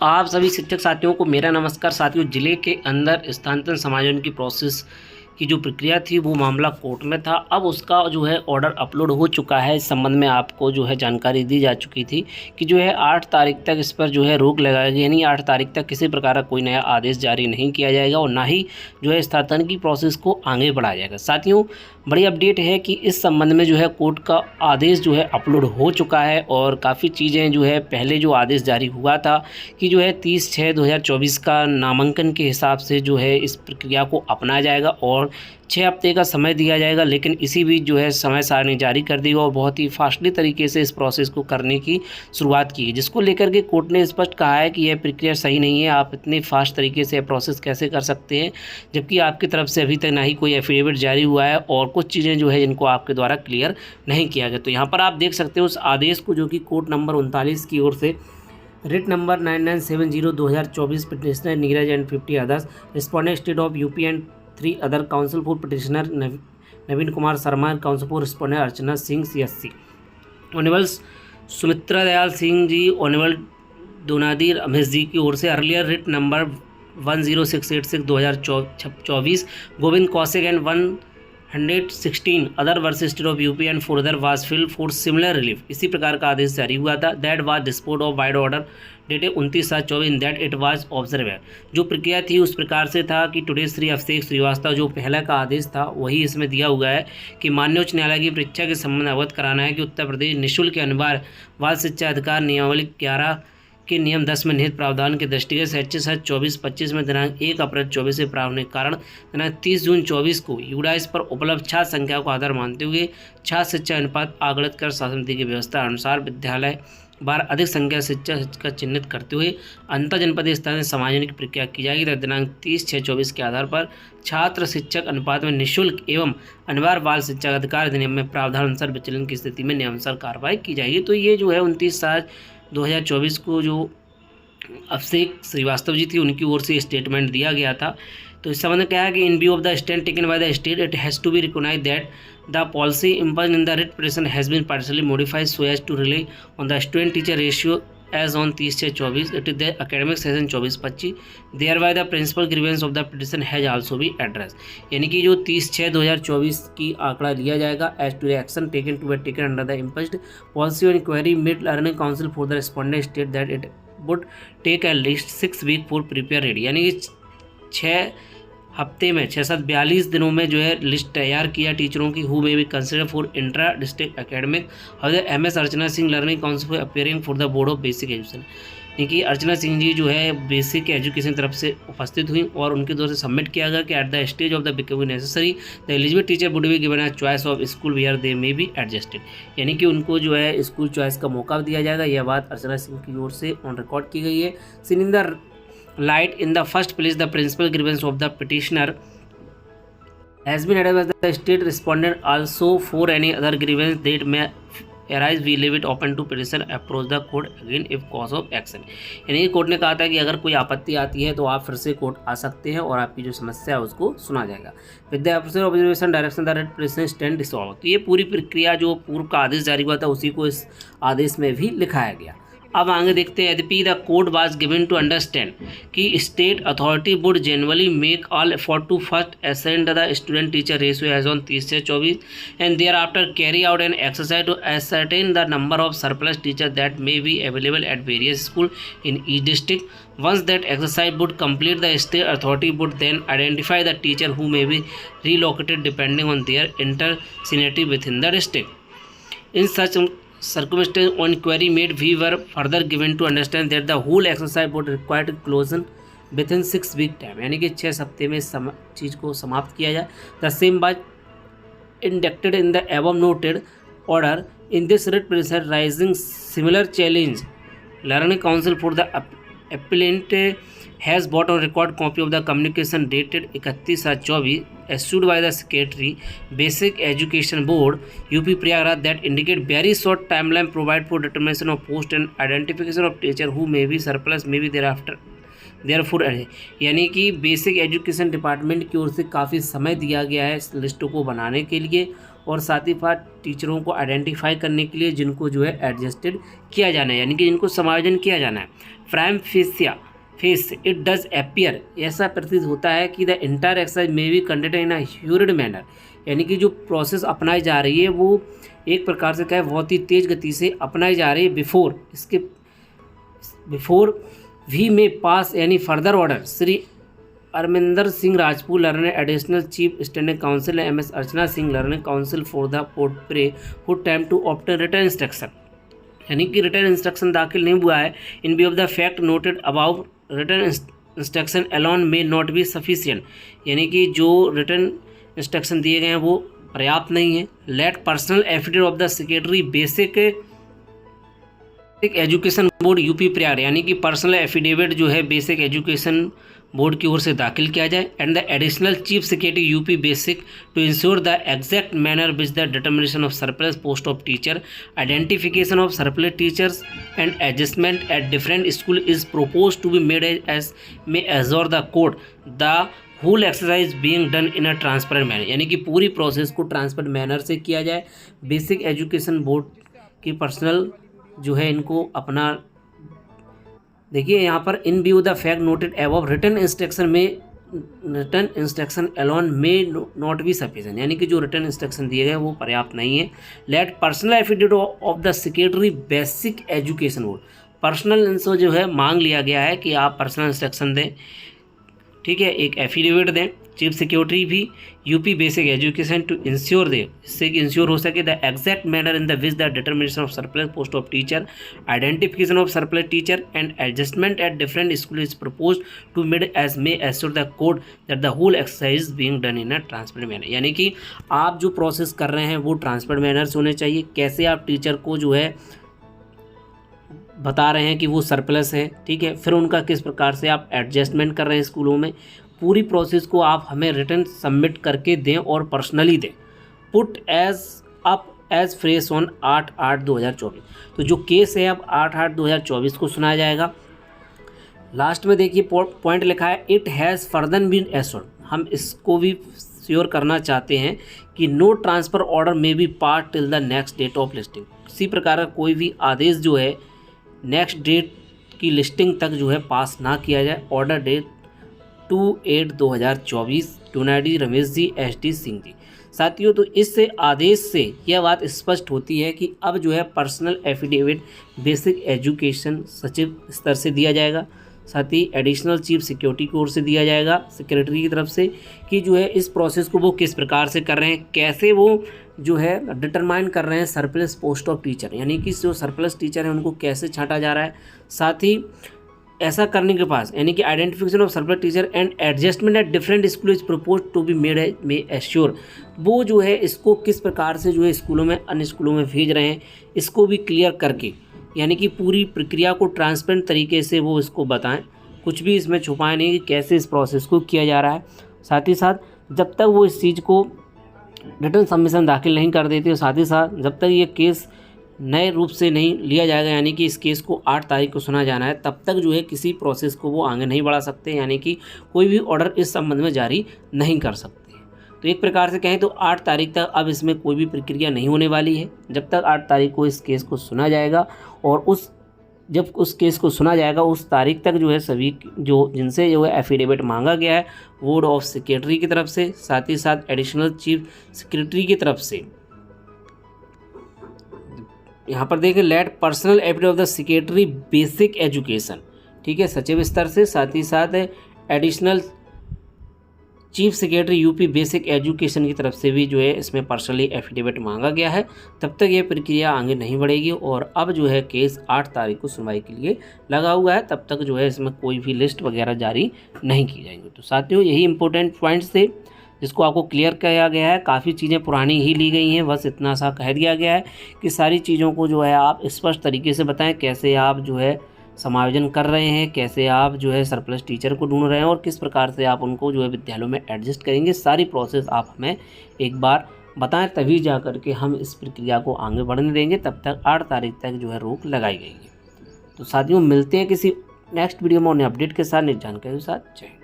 आप सभी शिक्षक साथियों को मेरा नमस्कार। साथियों, जिले के अंदर स्थानांतरण समायोजन की प्रोसेस की जो प्रक्रिया थी वो मामला कोर्ट में था। अब उसका जो है ऑर्डर अपलोड हो चुका है। इस संबंध में आपको जो है जानकारी दी जा चुकी थी कि जो है 8 तारीख तक इस पर जो है रोक लगाई गई, यानी 8 तारीख तक किसी प्रकार का कोई नया आदेश जारी नहीं किया जाएगा और ना ही जो है स्थानांतरण की प्रोसेस को आगे बढ़ाया जाएगा। साथियों, बड़ी अपडेट है कि इस संबंध में जो है कोर्ट का आदेश जो है अपलोड हो चुका है और काफ़ी चीज़ें जो है पहले जो आदेश जारी हुआ था कि जो है 30/6/2024 का नामांकन के हिसाब से जो है इस प्रक्रिया को अपनाया जाएगा और 6 हफ्ते का समय दिया जाएगा, लेकिन इसी बीच जो है समय सारणी जारी कर दी और बहुत ही फास्टली तरीके से इस प्रोसेस को करने की शुरुआत की, जिसको लेकर के कोर्ट ने स्पष्ट कहा है कि यह प्रक्रिया सही नहीं है। आप इतने फास्ट तरीके से प्रोसेस कैसे कर सकते हैं, जबकि आपकी तरफ से अभी तक ना ही कोई एफिडेविट जारी हुआ है और कुछ चीज़ें जो है जिनको आपके द्वारा क्लियर नहीं किया गया। तो यहाँ पर आप देख सकते हो उस आदेश को, जो कि कोर्ट नंबर 39 की ओर से writ number 9970/2024 petitioner Neeraj and 50 others respondent state of UP and 3 other counsel for petitioner Naveen Kumar Sharma, counsel for respondent Archana Singh CSC, honourable Sumitra Dayal Singh ji, honourable Donadi Ramesh ji की ओर से earlier writ number 10686/2024 Govind Kaushik and 116 other versus state of UP and four other was filed for similar relief. इसी प्रकार का आदेश जारी हुआ था। That was dispose of wide order dated 29/7/24 in that it was observe. जो प्रक्रिया थी उस प्रकार से था कि टुडे श्री अभिषेक श्रीवास्तव, जो पहला का आदेश था वही इसमें दिया हुआ है कि माननीय उच्च न्यायालय की परीक्षा के संबंध में अवगत कराना है कि उत्तर प्रदेश निःशुल्क अनिवार्य बाल शिक्षा अधिकार नियमावली 11 के नियम 10 में निहित प्रावधान के दृष्टिगत शैक्षिक 24-25 में दिनांक 1 अप्रैल 24 से प्रारंभ होने के कारण दिनांक 30 जून 24 को यूडाइस पर उपलब्ध छात्र संख्या को आधार मानते हुए छात्र शिक्षा अनुपात आकलित कर शासन नीति की व्यवस्था अनुसार विद्यालय बार अधिक संख्या शिक्षक का चिन्हित करते हुए अंतर जनपदीय स्तर से समायोजन की प्रक्रिया की जाएगी तथा दिनांक 30/6/24 के आधार पर छात्र शिक्षक अनुपात में निःशुल्क एवं अनिवार्य बाल शिक्षा अधिकार अधिनियम में प्रावधान अनुसार विचलन की स्थिति में नियमानुसार कार्रवाई की जाएगी। तो ये जो है 29/7/2024 को जो अभिषेक श्रीवास्तव जी थी उनकी ओर से स्टेटमेंट दिया गया था। तो इस संबंध में क्या है कि in view of the stand taken by the state it has to be recognise that the policy imposed in the writ petition has been partially modified so as to rely on the student teacher ratio as on 30/6/24 it is the academic session 24-25 thereby the principal grievance of the petition has also be address. यानी कि जो 30/6/2024 की आंकड़ा लिया जाएगा as to the action taken to be taken under the imposed policy on inquiry mid learning counsel for the respondent state that it would take at least 6 week for prepare ready. यानी कि 6 हफ्ते में 6-7-42 दिनों में जो है list तैयार किया टीचरों की who may be consider for intra district academic how the MS Archana Singh learning counsel for appearing for the board of basic education. यानी कि अर्चना सिंह जी जो है बेसिक एजुकेशन तरफ से उपस्थित हुई और उनके द्वारा से सबमिट किया गया कि at the stage of the becoming necessary the eligible teacher would be given a choice of school where they may be adjusted. यानी कि उनको जो है स्कूल चॉइस का मौका दिया जाएगा। यह बात अर्चना सिंह की ओर से ऑन रिकॉर्ड की गई है। Seen in the light in the first place the principal grievance of the petitioner has been addressed by the state respondent also for any other grievance that may arise we leave it open to petition approach the court again if cause of action। यानी कि court ने कहा था कि अगर कोई आपत्ति आती है तो आप फिर से कोर्ट आ सकते हैं और आपकी जो समस्या है उसको सुना जाएगा। With the officer observation direction the writ petition stand dissolve. तो ये पूरी प्रक्रिया जो पूर्व का आदेश जारी हुआ था उसी को इस आदेश में भी लिखाया गया। अब आगे देखते हैं। यद्यपि the court was given to understand कि state authority would generally make all effort to first ascertain the student teacher ratio as on 30/24 and thereafter carry out an exercise to ascertain the number of surplus teacher that may be available at various school in each district. Once that exercise would complete, the state authority would then identify the teacher who may be relocated depending on their intercentrality within the district. In such circumstances, on query made, we were further given to understand that the whole exercise would require conclusion within 6 week time। यानी कि 6 हफ्ते में चीज़ को समाप्त किया जाए। The same was inducted in the above noted order in this writ petition raising similar challenge. Learning Council for the appellant has brought on record copy of the communication dated 31/7/24 issued by the Secretary Basic Education Board UP Prayagraj that indicate very short timeline provide for determination of post and identification of teacher who may be surplus may be thereafter therefore. यानी कि basic education department की ओर से काफ़ी समय दिया गया है इस लिस्टों को बनाने के लिए और साथ ही साथ टीचरों को आइडेंटिफाई करने के लिए जिनको जो है एडजस्टेड किया जाना है, यानी कि जिनको समायोजन किया जाना है। Prima facie it does appear, ऐसा प्रतीत होता है कि the entire exercise may be conducted in a hurried manner, यानी कि जो प्रोसेस अपनाई जा रही है वो एक प्रकार से क्या है, बहुत ही तेज़ गति से अपनाई जा रही है। बिफोर वी में पास यानी further order, Shri Arminder Singh Rajput learned additional chief standing counsel, MS Archana Singh learned counsel for the port who time to obtain written instruction, यानी कि रिटर्न इंस्ट्रक्शन दाखिल नहीं हुआ है। In view of the fact noted about written instruction alone may not be sufficient, यानी कि जो return instruction दिए गए हैं वो पर्याप्त नहीं है। Let personal affidavit of the secretary basic education board UP Prayag, यानी कि पर्सनल एफिडेविट जो है बेसिक एजुकेशन बोर्ड की ओर से दाखिल किया जाए। And the additional chief secretary UP basic to ensure the exact manner which the determination of surplus post of teacher, identification of surplus teachers and adjustment at different school is propose to be made as may assure the code, the whole exercise being done in a transparent manner, यानी कि पूरी process को transparent manner से किया जाए। Basic education board की personal जो है इनको अपना देखिए यहाँ पर इन view the fact noted above return instruction alone may not be sufficient, यानी कि जो रिटर्न इंस्ट्रक्शन दिए गए वो पर्याप्त नहीं है। Let personal affidavit of the secretary basic education board, personal इनसे जो है मांग लिया गया है कि आप पर्सनल इंस्ट्रक्शन दें, ठीक है, एक एफिडेविट दें चीफ सेक्रेटरी भी UP basic education to ensure दे, इससे कि इंश्योर हो सके the exact manner in the which the determination of surplus post of teacher, identification of surplus teacher and adjustment at different school is propose to made as may assure the code that the whole exercise being done in a transparent manner, यानी कि आप जो process कर रहे हैं वो transparent manner से होने चाहिए। कैसे आप टीचर को जो है बता रहे हैं कि वो सरप्लस है, ठीक है, फिर उनका किस प्रकार से आप एडजस्टमेंट कर रहे हैं स्कूलों में, पूरी प्रोसेस को आप हमें रिटर्न सबमिट करके दें और पर्सनली दें। पुट एज फ्रेश ऑन 8/8/2024, तो जो केस है अब 8/8/2024 को सुनाया जाएगा। लास्ट में देखिए पॉइंट लिखा है it has further been assured, हम इसको भी श्योर करना चाहते हैं कि नो ट्रांसफ़र ऑर्डर में be pass till the next date of listing, इसी प्रकार का कोई भी आदेश जो है नेक्स्ट डेट की लिस्टिंग तक जो है पास ना किया जाए। Order date 2/8/2024, टूनाडी Ramesh ji, SD Singh ji. साथियों, तो इस आदेश से यह बात स्पष्ट होती है कि अब जो है पर्सनल एफिडेविट बेसिक एजुकेशन सचिव स्तर से दिया जाएगा, साथ ही एडिशनल चीफ सिक्योरिटी की ओर से दिया जाएगा सेक्रेटरी की तरफ से, कि जो है इस प्रोसेस को वो किस प्रकार से कर रहे हैं, कैसे वो जो है डिटरमाइन कर रहे हैं सरप्लस पोस्ट ऑफ टीचर, यानी कि जो सरप्लस टीचर हैं उनको कैसे छांटा जा रहा है। साथ ही ऐसा करने के पास यानी कि identification of surplus teacher and adjustment at different school is propose to be made may assure, वो जो है इसको किस प्रकार से जो है स्कूलों में अन्य स्कूलों में भेज रहे हैं इसको भी क्लियर करके, यानी कि पूरी प्रक्रिया को ट्रांसपेरेंट तरीके से वो इसको बताएं, कुछ भी इसमें छुपाएं नहीं कि कैसे इस प्रोसेस को किया जा रहा है। साथ ही साथ जब तक वो इस चीज़ को रिटर्न सबमिशन दाखिल नहीं कर देते, साथ ही साथ जब तक ये केस नए रूप से नहीं लिया जाएगा, यानी कि इस केस को 8 तारीख को सुना जाना है, तब तक जो है किसी प्रोसेस को वो आगे नहीं बढ़ा सकते, यानी कि कोई भी ऑर्डर इस संबंध में जारी नहीं कर सकते। तो एक प्रकार से कहें तो 8 तारीख तक अब इसमें कोई भी प्रक्रिया नहीं होने वाली है, जब तक 8 तारीख को इस केस को सुना जाएगा, और जब उस केस को सुना जाएगा उस तारीख तक जो है सभी जो जिनसे जो है एफिडेविट मांगा गया है बोर्ड ऑफ सेक्रेटरी की तरफ से, साथ ही साथ एडिशनल चीफ सेक्रेटरी की तरफ से, यहाँ पर देखिए let personal affidavit of the secretary basic education, ठीक है, सचिव स्तर से, साथ ही साथ additional chief secretary UP basic education की तरफ से भी जो है इसमें पर्सनली एफिडेविट मांगा गया है। तब तक ये प्रक्रिया आगे नहीं बढ़ेगी और अब जो है केस 8 तारीख को सुनवाई के लिए लगा हुआ है, तब तक जो है इसमें कोई भी लिस्ट वगैरह जारी नहीं की जाएंगी। तो साथियों, यही इंपॉर्टेंट पॉइंट्स थे जिसको आपको क्लियर किया गया है। काफ़ी चीज़ें पुरानी ही ली गई हैं, बस इतना सा कह दिया गया है कि सारी चीज़ों को जो है आप स्पष्ट तरीके से बताएं, कैसे आप जो है समायोजन कर रहे हैं, कैसे आप जो है सरप्लस टीचर को ढूंढ रहे हैं और किस प्रकार से आप उनको जो है विद्यालयों में एडजस्ट करेंगे। सारी प्रोसेस आप हमें एक बार बताएं, तभी जा कर के हम इस प्रक्रिया को आगे बढ़ने देंगे। तब तक 8 तारीख तक जो है रोक लगाई गई है। तो साथियों, मिलते हैं किसी नेक्स्ट वीडियो में और अपडेट के साथ, नई जानकारी के साथ। जय।